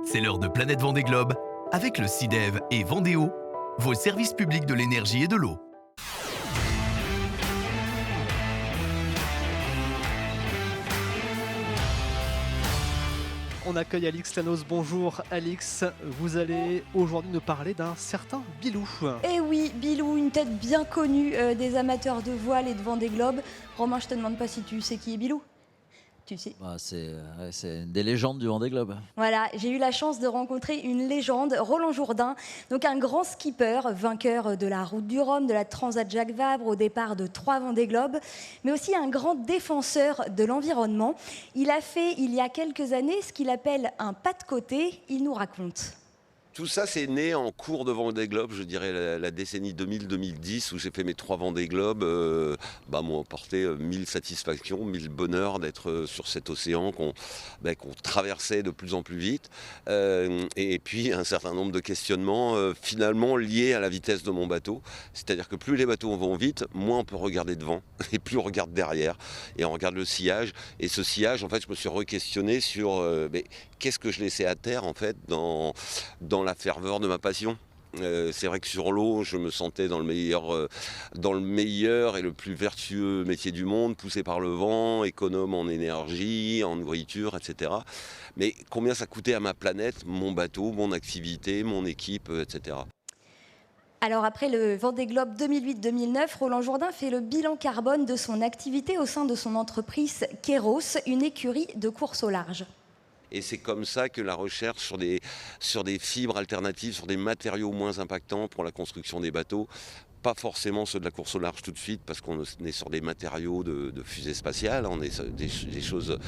C'est l'heure de Planète Vendée Globe avec le CIDEV et Vendéo, vos services publics de l'énergie et de l'eau. On accueille Alix Lanos. Bonjour Alix, vous allez aujourd'hui nous parler d'un certain Bilou. Eh oui, Bilou, une tête bien connue des amateurs de voile et de Vendée Globe. Romain, je te demande pas si tu sais qui est Bilou. Tu sais. C'est des légendes du Vendée Globe. Voilà, j'ai eu la chance de rencontrer une légende, Roland Jourdain, donc un grand skipper, vainqueur de la Route du Rhum, de la Transat Jacques Vabre, au départ de 3 Vendée Globe, mais aussi un grand défenseur de l'environnement. Il a fait, il y a quelques années, ce qu'il appelle un pas de côté. Il nous raconte. Tout ça, c'est né en cours de Vendée Globe, je dirais la décennie 2000-2010, où j'ai fait mes 3 Vendée Globe, m'ont apporté 1000 satisfactions, 1000 bonheurs d'être sur cet océan qu'on traversait de plus en plus vite. Et puis un certain nombre de questionnements finalement liés à la vitesse de mon bateau. C'est-à-dire que plus les bateaux vont vite, moins on peut regarder devant, et plus on regarde derrière, et on regarde le sillage. Et ce sillage, en fait, je me suis re-questionné sur qu'est-ce que je laissais à terre, en fait, dans la ferveur de ma passion. C'est vrai que sur l'eau, je me sentais dans le meilleur et le plus vertueux métier du monde, poussé par le vent, économe en énergie, en nourriture, etc. Mais combien ça coûtait à ma planète, mon bateau, mon activité, mon équipe, etc. Alors après le Vendée Globe 2008-2009, Roland Jourdain fait le bilan carbone de son activité au sein de son entreprise Kéros, une écurie de course au large. Et c'est comme ça que la recherche sur des fibres alternatives, sur des matériaux moins impactants pour la construction des bateaux, pas forcément ceux de la course au large tout de suite, parce qu'on est sur des matériaux de fusée spatiale, on est sur des choses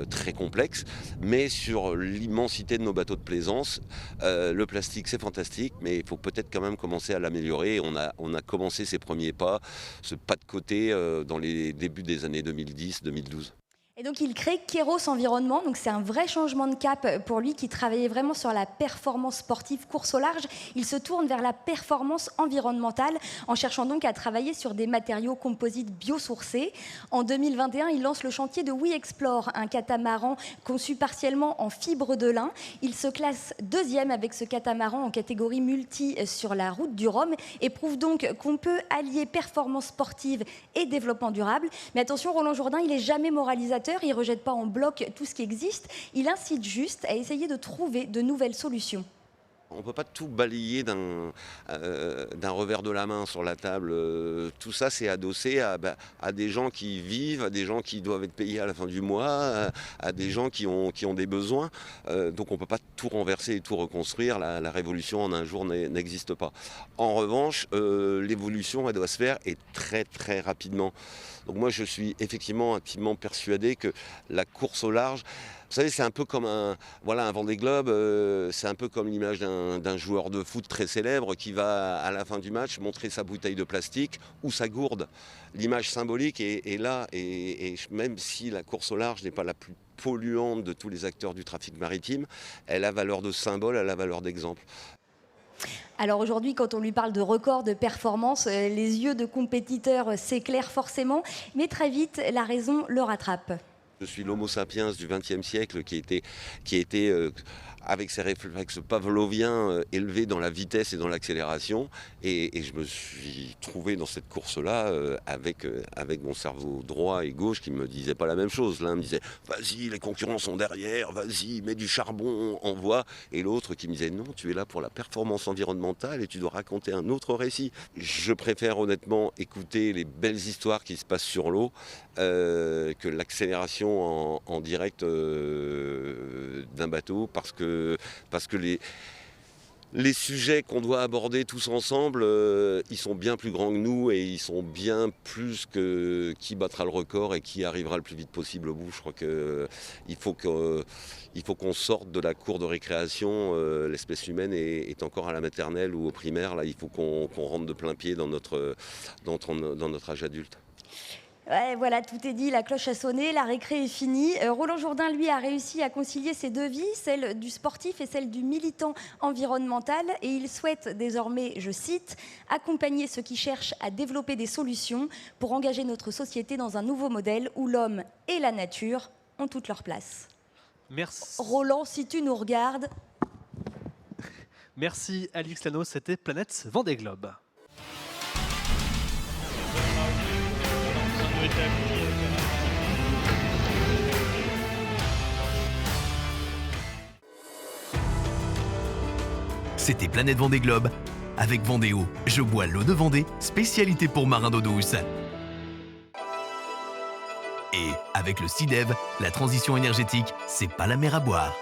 très complexes, mais sur l'immensité de nos bateaux de plaisance, le plastique c'est fantastique, mais il faut peut-être quand même commencer à l'améliorer. On a commencé ces premiers pas, ce pas de côté dans les débuts des années 2010-2012. Et donc il crée Kéros Environnement, donc c'est un vrai changement de cap pour lui qui travaillait vraiment sur la performance sportive course au large. Il se tourne vers la performance environnementale en cherchant donc à travailler sur des matériaux composites biosourcés. En 2021, il lance le chantier de We Explore, un catamaran conçu partiellement en fibre de lin. Il se classe 2e avec ce catamaran en catégorie multi sur la route du Rhum et prouve donc qu'on peut allier performance sportive et développement durable. Mais attention, Roland Jourdain, il n'est jamais moralisateur. Il ne rejette pas en bloc tout ce qui existe, il incite juste à essayer de trouver de nouvelles solutions. On ne peut pas tout balayer d'un revers de la main sur la table. Tout ça, c'est adossé à des gens qui vivent, à des gens qui doivent être payés à la fin du mois, à des gens qui ont des besoins. Donc on ne peut pas tout renverser et tout reconstruire. La révolution en un jour n'existe pas. En revanche, l'évolution, elle doit se faire et très très rapidement. Donc moi, je suis effectivement intimement persuadé que la course au large, vous savez, c'est un peu comme un Vendée Globe, c'est un peu comme l'image d'un joueur de foot très célèbre qui va, à la fin du match, montrer sa bouteille de plastique ou sa gourde. L'image symbolique est là, et même si la course au large n'est pas la plus polluante de tous les acteurs du trafic maritime, elle a valeur de symbole, elle a valeur d'exemple. Alors aujourd'hui, quand on lui parle de record de performance, les yeux de compétiteurs s'éclairent forcément, mais très vite, la raison le rattrape. Je suis l'homo sapiens du XXe siècle qui a été avec ses réflexes pavloviens élevé dans la vitesse et dans l'accélération. Et je me suis trouvé dans cette course-là avec mon cerveau droit et gauche qui ne me disait pas la même chose. L'un me disait « Vas-y, les concurrents sont derrière, vas-y, mets du charbon, envoie ». Et l'autre qui me disait « Non, tu es là pour la performance environnementale et tu dois raconter un autre récit ». Je préfère honnêtement écouter les belles histoires qui se passent sur l'eau que l'accélération en direct d'un bateau, parce que les sujets qu'on doit aborder tous ensemble, ils sont bien plus grands que nous et ils sont bien plus que qui battra le record et qui arrivera le plus vite possible au bout. Je crois qu'il faut qu'on sorte de la cour de récréation. L'espèce humaine est encore à la maternelle ou au primaire. Là, il faut qu'on rentre de plein pied dans notre âge adulte. Ouais, voilà, tout est dit, la cloche a sonné, la récré est finie. Roland Jourdain, lui, a réussi à concilier ses deux vies, celle du sportif et celle du militant environnemental. Et il souhaite désormais, je cite, « accompagner ceux qui cherchent à développer des solutions pour engager notre société dans un nouveau modèle où l'homme et la nature ont toute leur place. » Merci. Roland, si tu nous regardes, Merci Alix Lano, c'était Planète Vendée Globe. C'était Planète Vendée Globe avec Vendéo. Je bois l'eau de Vendée, spécialité pour marins d'eau douce. Et avec le CIDEV, la transition énergétique, c'est pas la mer à boire.